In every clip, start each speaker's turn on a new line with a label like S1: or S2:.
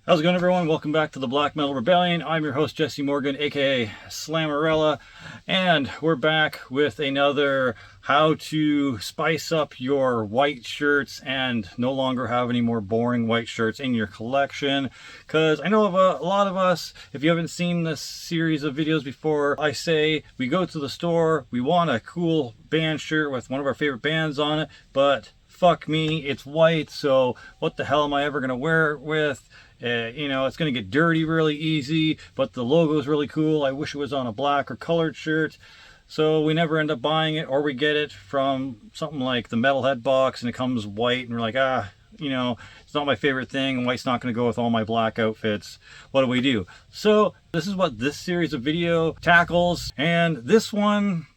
S1: How's it going, everyone? Welcome back to the Black Metal Rebellion. I'm your host, Jesse Morgan, aka Slammerella, and we're back with another how to spice up your white shirts and no longer have any more boring white shirts in your collection. Because I know of a lot of us, if you haven't seen this series of videos before, I say we go to the store, we want a cool band shirt with one of our favorite bands on it, but fuck me, it's white, so what the hell am I ever going to wear it with? It's going to get dirty really easy, but the logo is really cool. I wish it was on a black or colored shirt. So we never end up buying it, or we get it from something like the Metalhead box and it comes white and we're like, it's not my favorite thing and white's not going to go with all my black outfits. What do we do? So this is what this series of video tackles, and this one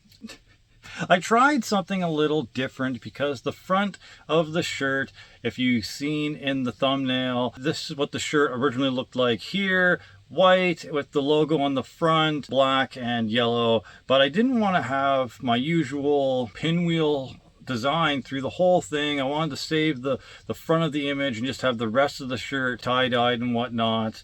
S1: I tried something a little different because the front of the shirt, if you've seen in the thumbnail, this is what the shirt originally looked like here. White with the logo on the front, black and yellow. But I didn't want to have my usual pinwheel design through the whole thing. I wanted to save the front of the image and just have the rest of the shirt tie-dyed and whatnot.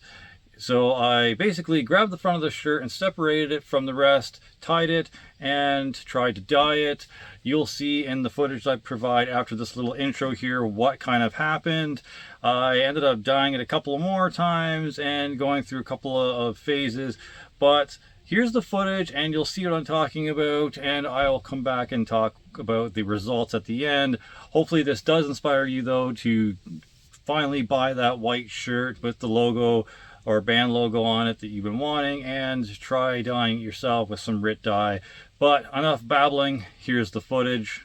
S1: So I basically grabbed the front of the shirt and separated it from the rest, tied it, and tried to dye it. You'll see in the footage I provide after this little intro here what kind of happened. I ended up dyeing it a couple of more times and going through a couple of phases, but here's the footage and you'll see what I'm talking about, and I'll come back and talk about the results at the end. Hopefully this does inspire you though to finally buy that white shirt with the logo or band logo on it that you've been wanting, and try dyeing it yourself with some RIT dye. But enough babbling, here's the footage.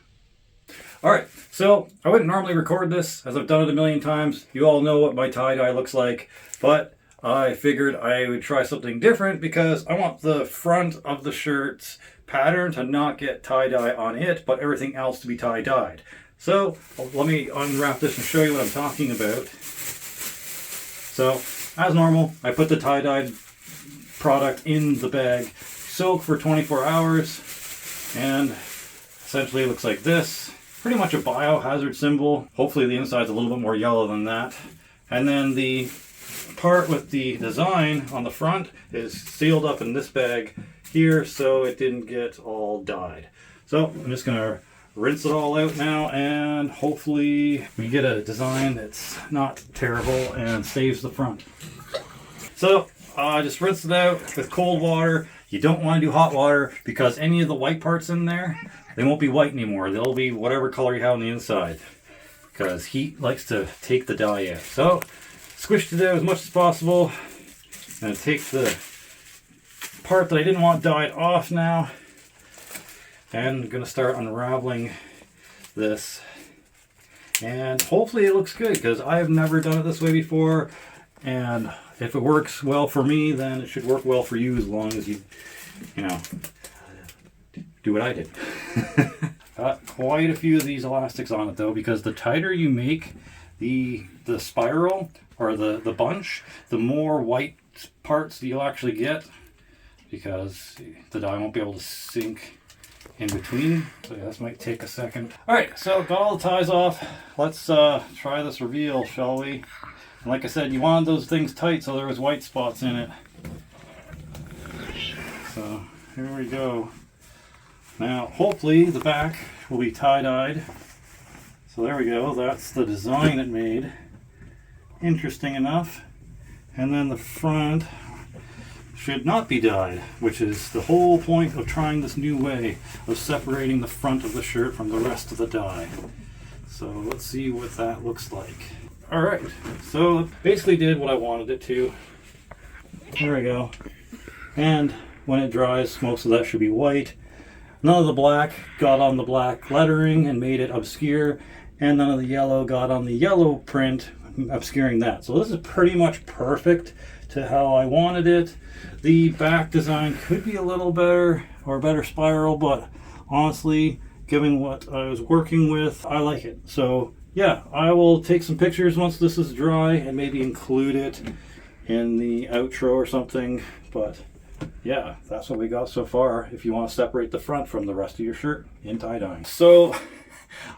S1: Alright, so I wouldn't normally record this as I've done it a million times. You all know what my tie-dye looks like, but I figured I would try something different because I want the front of the shirt's pattern to not get tie-dye on it, but everything else to be tie-dyed. So let me unwrap this and show you what I'm talking about. So as normal, I put the tie-dyed product in the bag, soak for 24 hours, and essentially it looks like this. Pretty much a biohazard symbol. Hopefully the inside's a little bit more yellow than that. And then the part with the design on the front is sealed up in this bag here so it didn't get all dyed. So I'm just going to rinse it all out now, and hopefully we get a design that's not terrible and saves the front. So just rinse it out with cold water. You don't want to do hot water because any of the white parts in there, they won't be white anymore. They'll be whatever color you have on the inside because heat likes to take the dye out. So squish it out as much as possible and take the part that I didn't want dyed off now. And I'm going to start unraveling this, and hopefully it looks good because I have never done it this way before, and if it works well for me, then it should work well for you as long as you do what I did. Got quite a few of these elastics on it though, because the tighter you make the spiral or the bunch, the more white parts you'll actually get because the dye won't be able to sink in between. So yeah, this might take a second. Alright, so got all the ties off. Let's try this reveal, shall we? And like I said, you wanted those things tight so there was white spots in it. So here we go. Now hopefully the back will be tie-dyed. So there we go, that's the design it made. Interesting enough. And then the front should not be dyed, which is the whole point of trying this new way of separating the front of the shirt from the rest of the dye. So let's see what that looks like. Alright, so it basically did what I wanted it to. There we go. And when it dries, most of that should be white. None of the black got on the black lettering and made it obscure, and none of the yellow got on the yellow print, obscuring that. So this is pretty much perfect to how I wanted it. The back design could be a little better, or a better spiral, but honestly, given what I was working with, I like it. So yeah, I will take some pictures once this is dry and maybe include it in the outro or something. But yeah, that's what we got so far if you want to separate the front from the rest of your shirt in tie-dyeing. So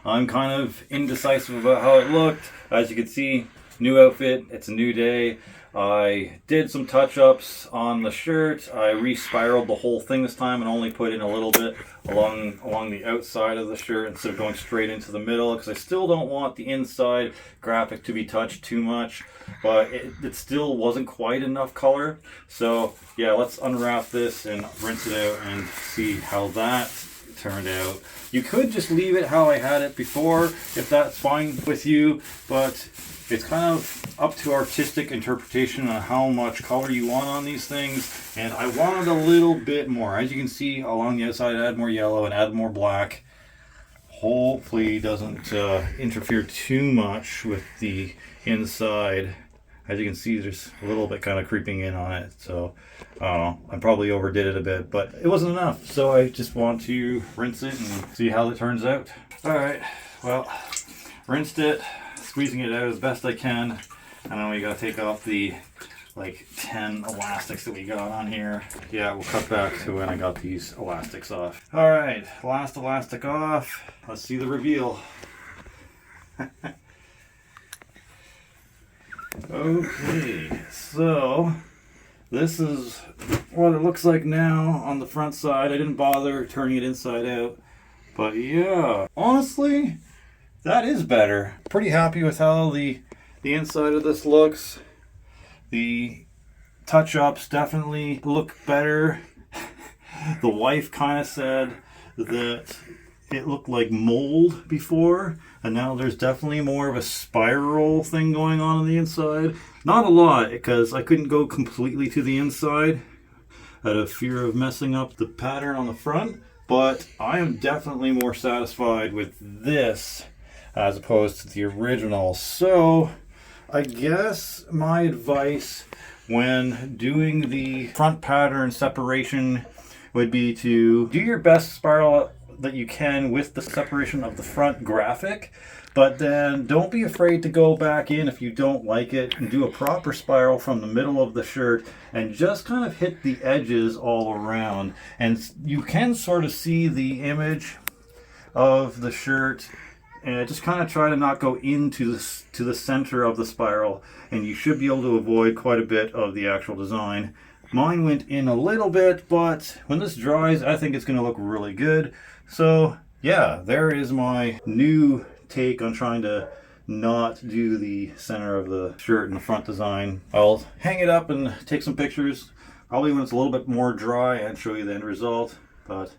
S1: I'm kind of indecisive about how it looked. As you can see, new outfit, it's a new day. I did some touch-ups on the shirt. I re-spiraled the whole thing this time and only put in a little bit along the outside of the shirt instead of going straight into the middle, because I still don't want the inside graphic to be touched too much, but it still wasn't quite enough color. So yeah, let's unwrap this and rinse it out and see how that turned out. You could just leave it how I had it before if that's fine with you, but it's kind of up to artistic interpretation on how much color you want on these things, and I wanted a little bit more. As you can see along the outside, add more yellow and add more black. Hopefully it doesn't interfere too much with the inside. As you can see, there's a little bit kind of creeping in on it, so I don't know, I probably overdid it a bit, but it wasn't enough, so I just want to rinse it and see how it turns out. Alright, well, rinsed it, squeezing it out as best I can, and then we gotta take off the like 10 elastics that we got on here. Yeah, we'll cut back to when I got these elastics off. Alright, last elastic off. Let's see the reveal. Okay, so this is what it looks like now on the front side. I didn't bother turning it inside out, but yeah, honestly, that is better. Pretty happy with how the inside of this looks. The touch-ups definitely look better. The wife kind of said that it looked like mold before, and now there's definitely more of a spiral thing going on the inside. Not a lot, because I couldn't go completely to the inside out of fear of messing up the pattern on the front, but I am definitely more satisfied with this as opposed to the original. So I guess my advice when doing the front pattern separation would be to do your best spiral that you can with the separation of the front graphic, but then don't be afraid to go back in if you don't like it and do a proper spiral from the middle of the shirt and just kind of hit the edges all around, and you can sort of see the image of the shirt, and just kind of try to not go into the center of the spiral, and you should be able to avoid quite a bit of the actual design. Mine went in a little bit, but when this dries, I think it's going to look really good. So yeah, there is my new take on trying to not do the center of the shirt in the front design. I'll hang it up and take some pictures, probably when it's a little bit more dry, and show you the end result. But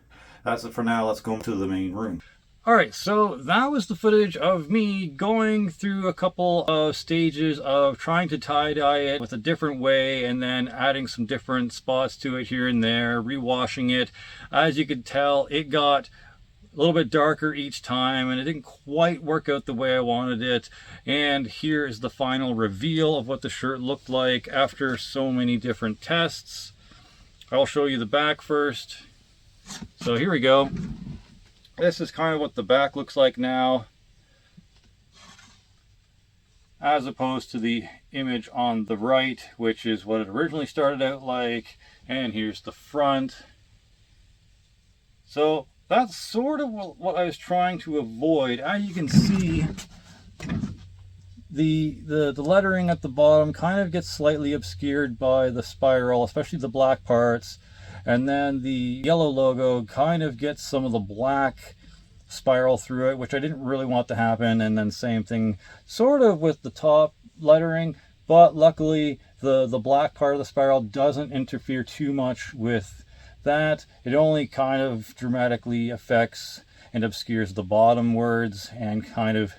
S1: that's it for now. Let's go into the main room. Alright, so that was the footage of me going through a couple of stages of trying to tie-dye it with a different way, and then adding some different spots to it here and there, rewashing it. As you could tell, it got a little bit darker each time, and it didn't quite work out the way I wanted it. And here is the final reveal of what the shirt looked like after so many different tests. I'll show you the back first. So here we go. This is kind of what the back looks like now, as opposed to the image on the right, which is what it originally started out like. And here's the front. So that's sort of what I was trying to avoid. As you can see, the lettering at the bottom kind of gets slightly obscured by the spiral, especially the black parts. And then the yellow logo kind of gets some of the black spiral through it, which I didn't really want to happen. And then same thing sort of with the top lettering, but luckily the black part of the spiral doesn't interfere too much with that. It only kind of dramatically affects and obscures the bottom words, and kind of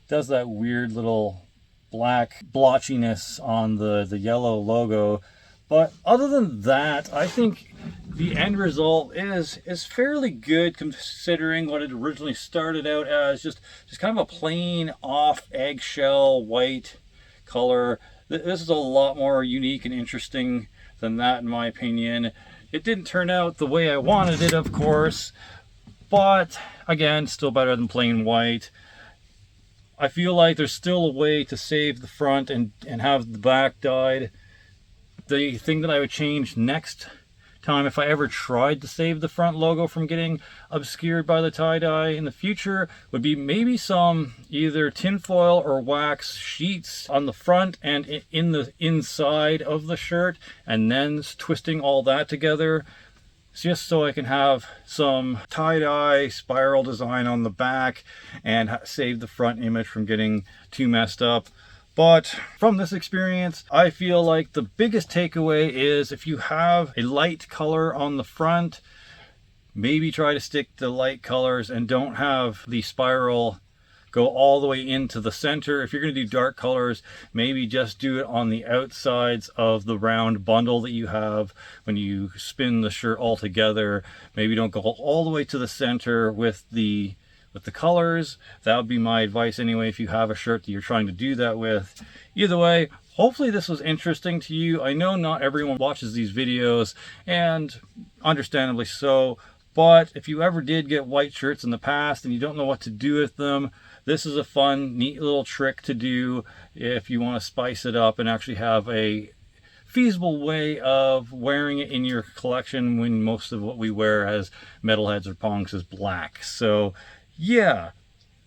S1: does that weird little black blotchiness on the yellow logo. But other than that, I think the end result is fairly good, considering what it originally started out as, just kind of a plain off eggshell white color. This is a lot more unique and interesting than that, in my opinion. It didn't turn out the way I wanted it, of course, but again, still better than plain white. I feel like there's still a way to save the front and have the back dyed. The thing that I would change next time, if I ever tried to save the front logo from getting obscured by the tie-dye in the future, would be maybe some either tinfoil or wax sheets on the front and in the inside of the shirt, and then twisting all that together, just so I can have some tie-dye spiral design on the back and save the front image from getting too messed up. But from this experience, I feel like the biggest takeaway is if you have a light color on the front, maybe try to stick to light colors and don't have the spiral go all the way into the center. If you're going to do dark colors, maybe just do it on the outsides of the round bundle that you have when you spin the shirt all together. Maybe don't go all the way to the center with the colors. That would be my advice anyway, if you have a shirt that you're trying to do that with. Either way, hopefully this was interesting to you. I know not everyone watches these videos, and understandably so, but if you ever did get white shirts in the past and you don't know what to do with them, this is a fun, neat little trick to do if you want to spice it up and actually have a feasible way of wearing it in your collection when most of what we wear as metalheads or punks is black. So yeah,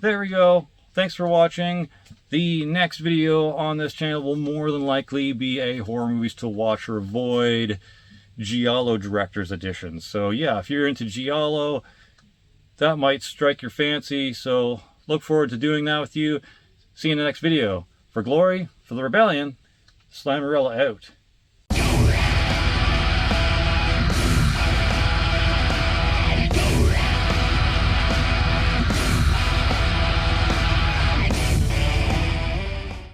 S1: there we go. Thanks for watching. The next video on this channel will more than likely be a horror movies to watch or avoid Giallo Director's Edition. So yeah, if you're into Giallo, that might strike your fancy. So look forward to doing that with you. See you in the next video. For glory, for the rebellion, Slammerella out.